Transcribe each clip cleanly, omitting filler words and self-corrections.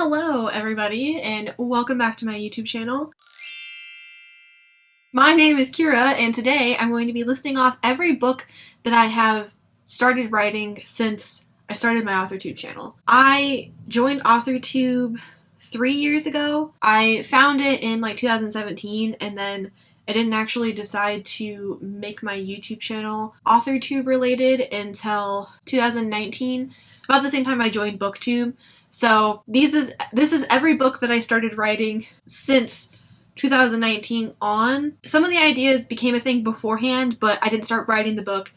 Hello everybody and welcome back to my YouTube channel. My name is Kira and today I'm going to be listing off every book that I have started writing since I started my Authortube channel. I joined Authortube 3 years ago. I found it in like 2017 and then I didn't actually decide to make my YouTube channel Authortube related until 2019, about the same time I joined BookTube. So this is every book that I started writing since 2019 on. Some of the ideas became a thing beforehand, but I didn't start writing the book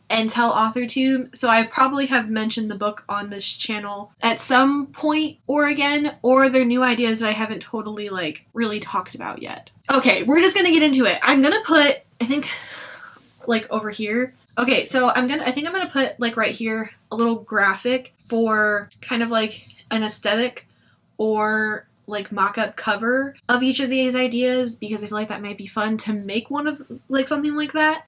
until Authortube, so I probably have mentioned the book on this channel at some point or again, or they're new ideas that I haven't totally really talked about yet. Okay, we're just gonna get into it. I'm gonna put, I think, over here. Okay, so I think I'm gonna put right here a little graphic for kind of an aesthetic or mock-up cover of each of these ideas, because I feel like that might be fun to make one of something like that.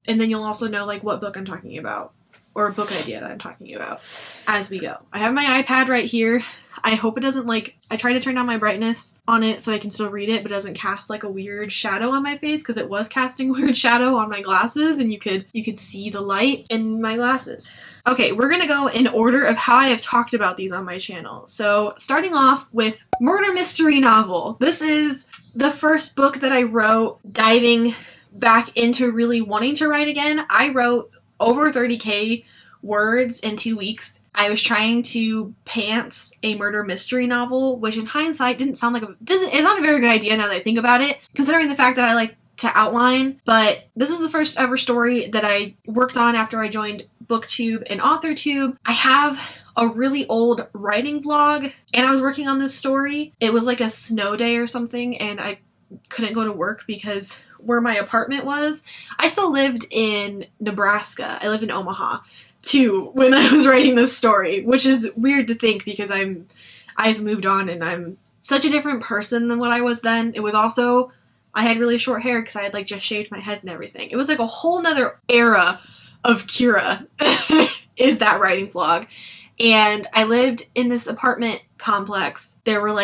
And then you'll also know what book I'm talking about, or a book idea that I'm talking about as we go. I have my iPad right here. I hope it doesn't I try to turn down my brightness on it so I can still read it, but it doesn't cast a weird shadow on my face, because it was casting weird shadow on my glasses and you could see the light in my glasses. Okay, we're gonna go in order of how I have talked about these on my channel. So starting off with murder mystery novel. This is the first book that I wrote diving back into really wanting to write again. I wrote over 30k words in 2 weeks. I was trying to pants a murder mystery novel, which in hindsight didn't sound it's not a very good idea now that I think about it, considering the fact that I like to outline. But this is the first ever story that I worked on after I joined BookTube and Authortube. I have a really old writing vlog, and I was working on this story. It was a snow day or something, and I couldn't go to work because where my apartment was, I still lived in Nebraska. I lived in Omaha too when I was writing this story, which is weird to think because I've moved on and I'm such a different person than what I was then. It was also, I had really short hair because I had just shaved my head and everything. It was a whole nother era of Kira is that writing vlog. And I lived in this apartment complex. There were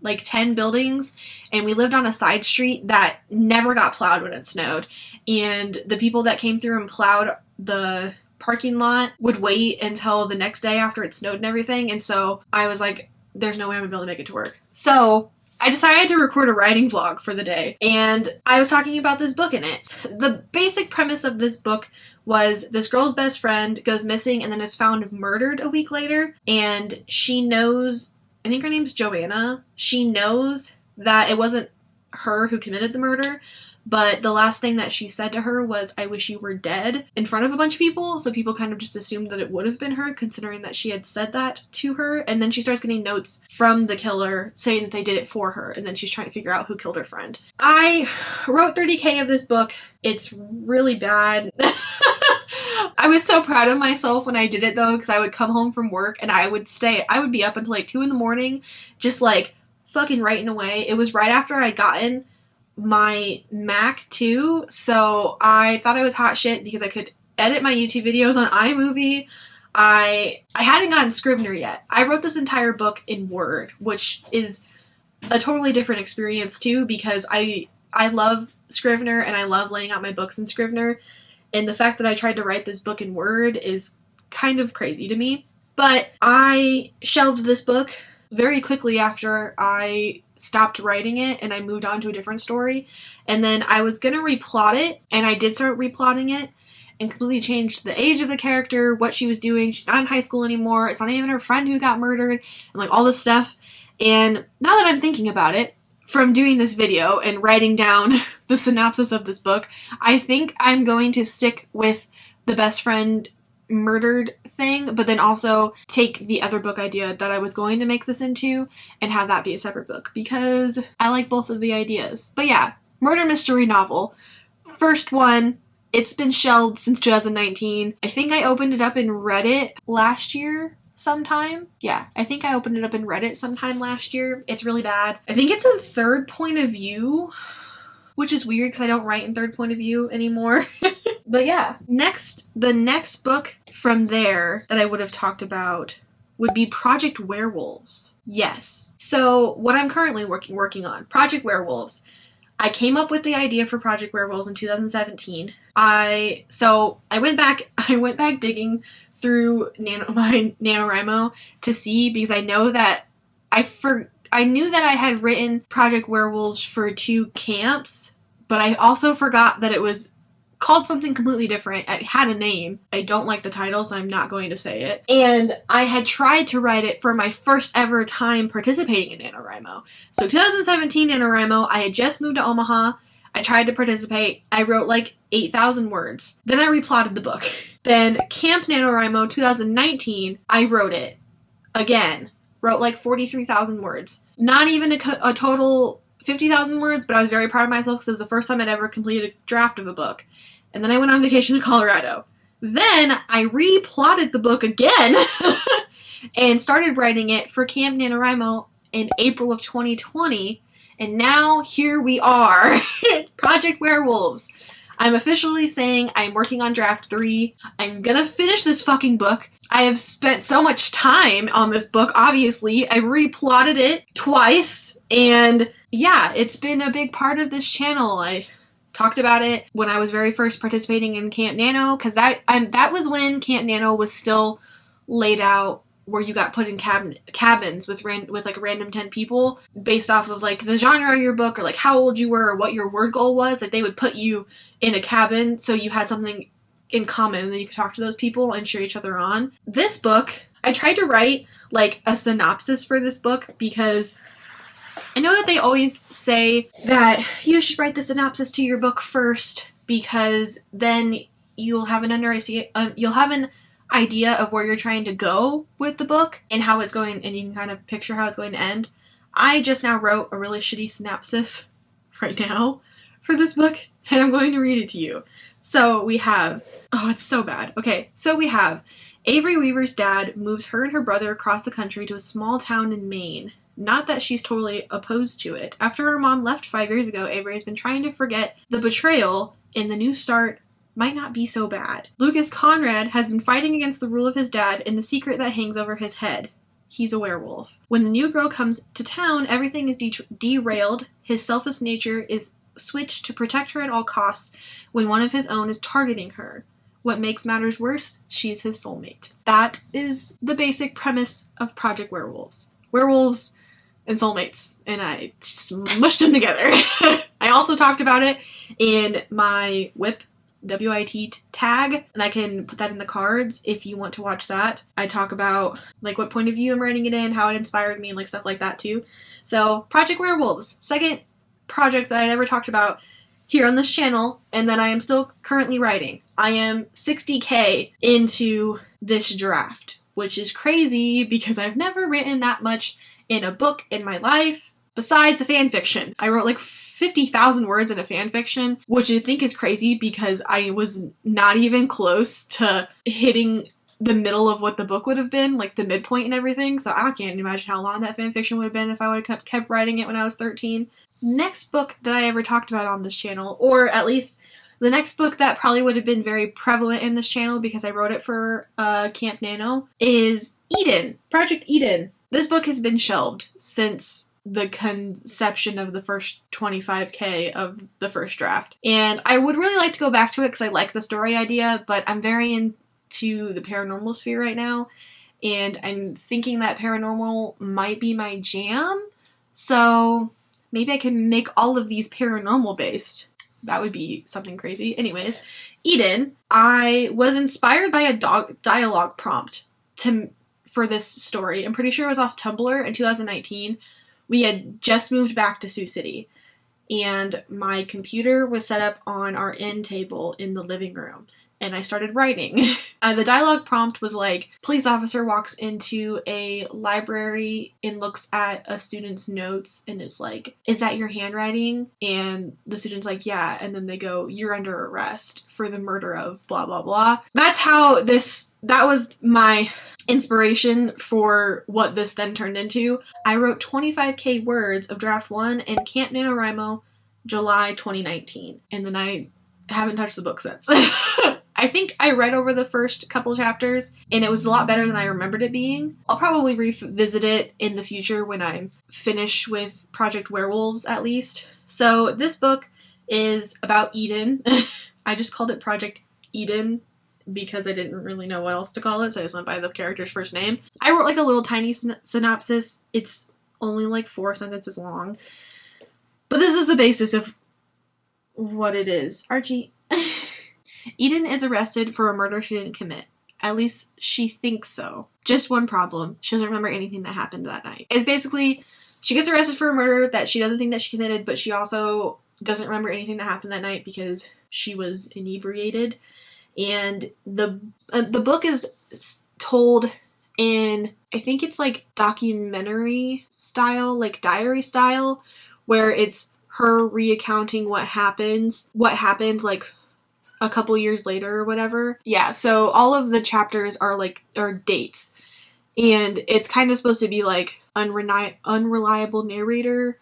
10 buildings, and we lived on a side street that never got plowed when it snowed. And the people that came through and plowed the parking lot would wait until the next day after it snowed and everything. And so I was like, there's no way I'm gonna be able to make it to work. So I decided to record a writing vlog for the day, and I was talking about this book in it. The basic premise of this book was this girl's best friend goes missing and then is found murdered a week later, and she knows, I think her name's Joanna, she knows that it wasn't her who committed the murder, but the last thing that she said to her was, "I wish you were dead," in front of a bunch of people, so people kind of just assumed that it would have been her, considering that she had said that to her. And then she starts getting notes from the killer saying that they did it for her, and then she's trying to figure out who killed her friend. I wrote 30k of this book. It's really bad. I was so proud of myself when I did it though, because I would come home from work and I would be up until 2 in the morning, just fucking writing away. It was right after I'd gotten my Mac too, so I thought I was hot shit because I could edit my YouTube videos on iMovie. I hadn't gotten Scrivener yet. I wrote this entire book in Word, which is a totally different experience too, because I love Scrivener and I love laying out my books in Scrivener, and the fact that I tried to write this book in Word is kind of crazy to me. But I shelved this book very quickly after I stopped writing it and I moved on to a different story. And then I was gonna replot it, and I did start replotting it and completely changed the age of the character, what she was doing. She's not in high school anymore. It's not even her friend who got murdered, and all this stuff. And now that I'm thinking about it, from doing this video and writing down the synopsis of this book, I think I'm going to stick with the best friend murdered thing, but then also take the other book idea that I was going to make this into and have that be a separate book, because I like both of the ideas. But yeah, murder mystery novel. First one. It's been shelved since 2019. I think I opened it up and read it last year sometime. Yeah, I think I opened it up and read it sometime last year. It's really bad. I think it's in third point of view, which is weird because I don't write in third point of view anymore. But yeah, the next book from there that I would have talked about would be Project Werewolves. Yes. So what I'm currently working on, Project Werewolves. I came up with the idea for Project Werewolves in 2017. I went back digging through my NaNoWriMo to see, because I know that I knew that I had written Project Werewolves for 2 camps, but I also forgot that it was called something completely different. It had a name. I don't like the title, so I'm not going to say it. And I had tried to write it for my first ever time participating in NaNoWriMo. So 2017 NaNoWriMo, I had just moved to Omaha. I tried to participate. I wrote like 8,000 words. Then I replotted the book. Then Camp NaNoWriMo 2019, I wrote it again. Wrote like 43,000 words. Not even a total 50,000 words, but I was very proud of myself because it was the first time I'd ever completed a draft of a book. And then I went on vacation to Colorado. Then I replotted the book again and started writing it for Camp NaNoWriMo in April of 2020. And now here we are. Project Werewolves. I'm officially saying I'm working on draft 3. I'm gonna finish this fucking book. I have spent so much time on this book, obviously. I've replotted it twice. And yeah, it's been a big part of this channel. I talked about it when I was very first participating in Camp Nano, because that was when Camp Nano was still laid out where you got put in cabins with like a random 10 people based off of like the genre of your book or like how old you were or what your word goal was. Like they would put you in a cabin so you had something in common and then you could talk to those people and cheer each other on. This book, I tried to write like a synopsis for this book because I know that they always say that you should write the synopsis to your book first because then you'll have an idea of where you're trying to go with the book and how it's going, and you can kind of picture how it's going to end. I just now wrote a really shitty synopsis right now for this book, and I'm going to read it to you. So we have, oh, it's so bad. Okay, so we have Avery Weaver's dad moves her and her brother across the country to a small town in Maine. Not that she's totally opposed to it. After her mom left 5 years ago, Avery has been trying to forget the betrayal, and the new start might not be so bad. Lucas Conrad has been fighting against the rule of his dad and the secret that hangs over his head. He's a werewolf. When the new girl comes to town, everything is derailed. His selfish nature is switched to protect her at all costs when one of his own is targeting her. What makes matters worse, she's his soulmate. That is the basic premise of Project Werewolves. Werewolves and soulmates, and I smushed them together. I also talked about it in my WIT tag, and I can put that in the cards if you want to watch that. I talk about like what point of view I'm writing it in, how it inspired me, and like stuff like that too. So Project Werewolves, second project that I never talked about here on this channel, and that I am still currently writing. I am 60k into this draft, which is crazy because I've never written that much in a book in my life besides a fan fiction. I wrote like 50,000 words in a fan fiction, which I think is crazy because I was not even close to hitting the middle of what the book would have been, like the midpoint and everything. So I can't imagine how long that fan fiction would have been if I would have kept writing it when I was 13. Next book that I ever talked about on this channel, or at least the next book that probably would have been very prevalent in this channel because I wrote it for Camp Nano, is Eden. Project Eden. This book has been shelved since the conception of the first 25k of the first draft. And I would really like to go back to it because I like the story idea, but I'm very into the paranormal sphere right now, and I'm thinking that paranormal might be my jam, so maybe I can make all of these paranormal based. That would be something crazy. Anyways, Eden, I was inspired by a dialogue prompt for this story. I'm pretty sure it was off Tumblr in 2019. We had just moved back to Sioux City, and my computer was set up on our end table in the living room, and I started writing. The dialogue prompt was like, police officer walks into a library and looks at a student's notes and is like, is that your handwriting? And the student's like, yeah. And then they go, you're under arrest for the murder of blah, blah, blah. That's how that was my inspiration for what this then turned into. I wrote 25k words of draft 1 in Camp NaNoWriMo, July 2019. And then I haven't touched the book since. I think I read over the first couple chapters, and it was a lot better than I remembered it being. I'll probably revisit it in the future when I'm finished with Project Werewolves, at least. So this book is about Eden. I just called it Project Eden because I didn't really know what else to call it, so I just went by the character's first name. I wrote like a little tiny synopsis. It's only like 4 sentences long. But this is the basis of what it is. Archie. Eden is arrested for a murder she didn't commit. At least she thinks so. Just one problem. She doesn't remember anything that happened that night. It's basically, she gets arrested for a murder that she doesn't think that she committed, but she also doesn't remember anything that happened that night because she was inebriated. And the book is told in, I think it's like documentary style, like diary style, where it's her recounting what happened like a couple years later or whatever. Yeah, so all of the chapters are dates. And it's kind of supposed to be like unreliable narrator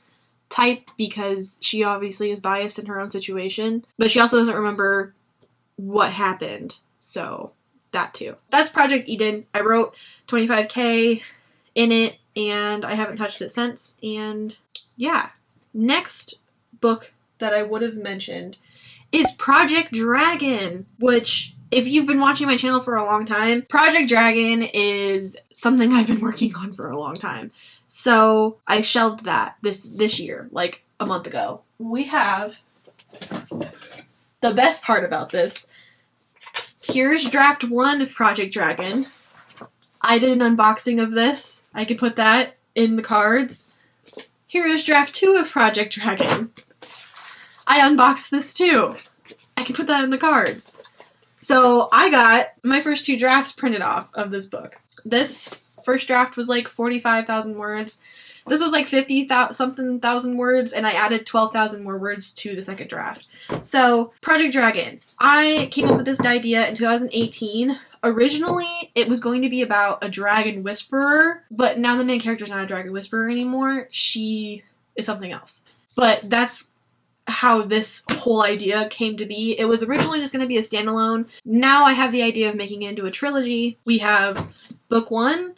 type because she obviously is biased in her own situation. But she also doesn't remember what happened. So that too. That's Project Eden. I wrote 25K in it and I haven't touched it since. And yeah. Next book that I would have mentioned is Project Dragon, which, if you've been watching my channel for a long time, Project Dragon is something I've been working on for a long time. So I shelved that this year, like a month ago. We have the best part about this. Here's draft 1 of Project Dragon. I did an unboxing of this. I could put that in the cards. Here is draft 2 of Project Dragon. I unboxed this too. I can put that in the cards. So I got my first 2 drafts printed off of this book. This first draft was like 45,000 words. This was like 50,000 words, and I added 12,000 more words to the second draft. So, Project Dragon. I came up with this idea in 2018. Originally, it was going to be about a dragon whisperer, but now the main character's not a dragon whisperer anymore. She is something else. But that's how this whole idea came to be. It was originally just going to be a standalone. Now I have the idea of making it into a trilogy. We have book 1.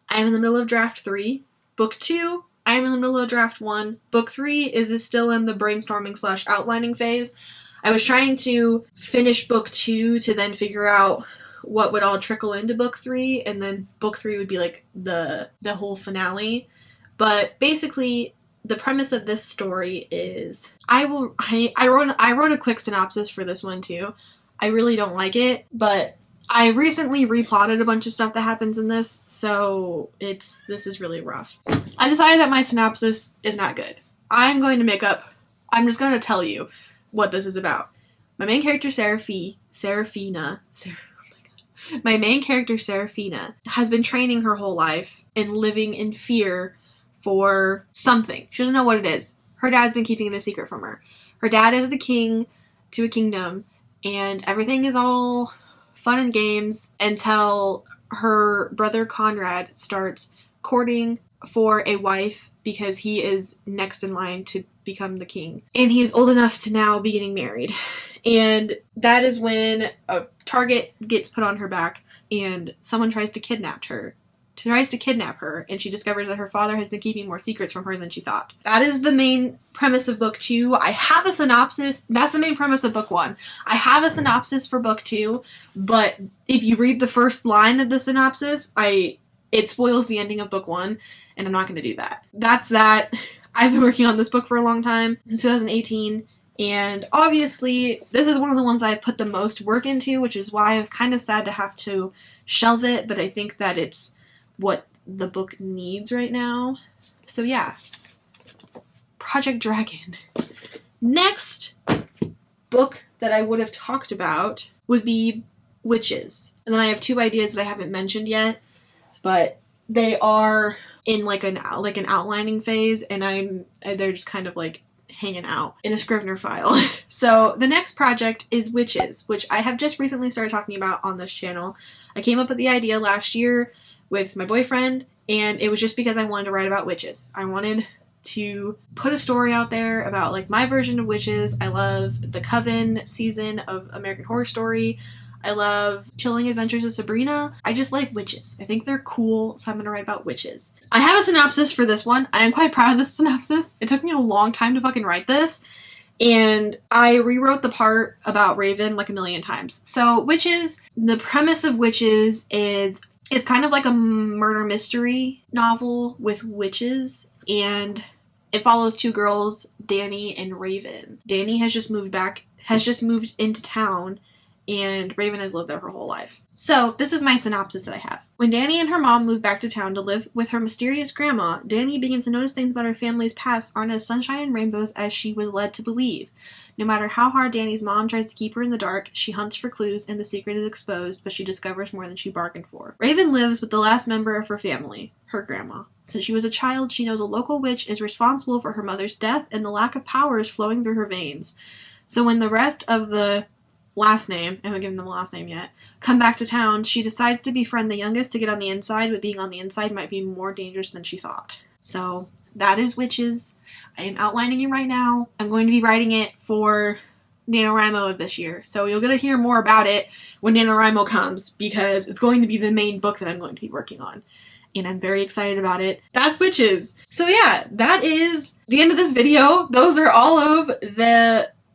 I'm in the middle of draft 3. Book 2, I'm in the middle of draft 1. Book 3 is still in the brainstorming / outlining phase. I was trying to finish book 2 to then figure out what would all trickle into book 3, and then book 3 would be like the whole finale. But basically, the premise of this story is I wrote a quick synopsis for this one too. I really don't like it, but I recently replotted a bunch of stuff that happens in this, so this is really rough. I decided that my synopsis is not good. I'm just going to tell you what this is about. My main character, my main character, Seraphina, has been training her whole life and living in fear for something. She doesn't know what it is. Her dad's been keeping it a secret from her. Her dad is the king to a kingdom, and everything is all fun and games until her brother Conrad starts courting for a wife because he is next in line to become the king. And he is old enough to now be getting married. And that is when a target gets put on her back and someone tries to kidnap her, and she discovers that her father has been keeping more secrets from her than she thought. That is the main premise of book 2. I have a synopsis. That's the main premise of book 1. I have a synopsis for book 2, but if you read the first line of the synopsis, it spoils the ending of book 1, and I'm not going to do that. That's that. I've been working on this book for a long time, since 2018, and obviously this is one of the ones I've put the most work into, which is why I was kind of sad to have to shelve it, but I think that it's what the book needs right now. So yeah, Project Dragon. Next book that I would have talked about would be Witches. And then I have 2 ideas that I haven't mentioned yet, but they are in like an outlining phase, and they're just kind of like hanging out in a Scrivener file. So the next project is Witches, which I have just recently started talking about on this channel. I came up with the idea last year with my boyfriend, and it was just because I wanted to write about witches. I wanted to put a story out there about like my version of witches. I love the Coven season of American Horror Story. I love Chilling Adventures of Sabrina. I just like witches. I think they're cool, so I'm gonna write about witches. I have a synopsis for this one. I am quite proud of this synopsis. It took me a long time to fucking write this, and I rewrote the part about Raven like a million times. So Witches, the premise of Witches is it's kind of like a murder mystery novel with witches, and it follows two girls, Danny and Raven. Danny has just moved into town, and Raven has lived there her whole life. So, this is my synopsis that I have. When Danny and her mom move back to town to live with her mysterious grandma, Danny begins to notice things about her family's past aren't as sunshine and rainbows as she was led to believe. No matter how hard Danny's mom tries to keep her in the dark, she hunts for clues and the secret is exposed, but she discovers more than she bargained for. Raven lives with the last member of her family, her grandma. Since she was a child, she knows a local witch is responsible for her mother's death and the lack of power is flowing through her veins. So when the rest of the last name, I haven't given them the last name yet, come back to town, she decides to befriend the youngest to get on the inside, but being on the inside might be more dangerous than she thought. So that is Witches. I am outlining it right now. I'm going to be writing it for NaNoWriMo of this year. So you're going to hear more about it when NaNoWriMo comes, because it's going to be the main book that I'm going to be working on. And I'm very excited about it. That's Witches. So yeah, that is the end of this video. Those are all of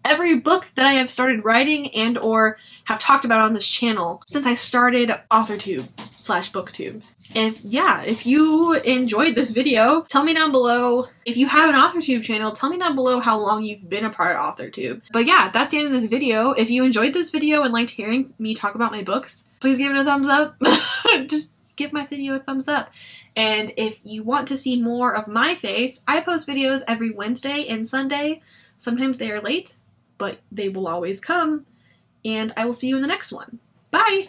every book that I have started writing and or have talked about on this channel since I started Authortube/Booktube. If you enjoyed this video, tell me down below. If you have an Authortube channel, tell me down below how long you've been a part of Authortube. But yeah, that's the end of this video. If you enjoyed this video and liked hearing me talk about my books, please give it a thumbs up. Just give my video a thumbs up. And if you want to see more of my face, I post videos every Wednesday and Sunday. Sometimes they are late, but they will always come. And I will see you in the next one. Bye!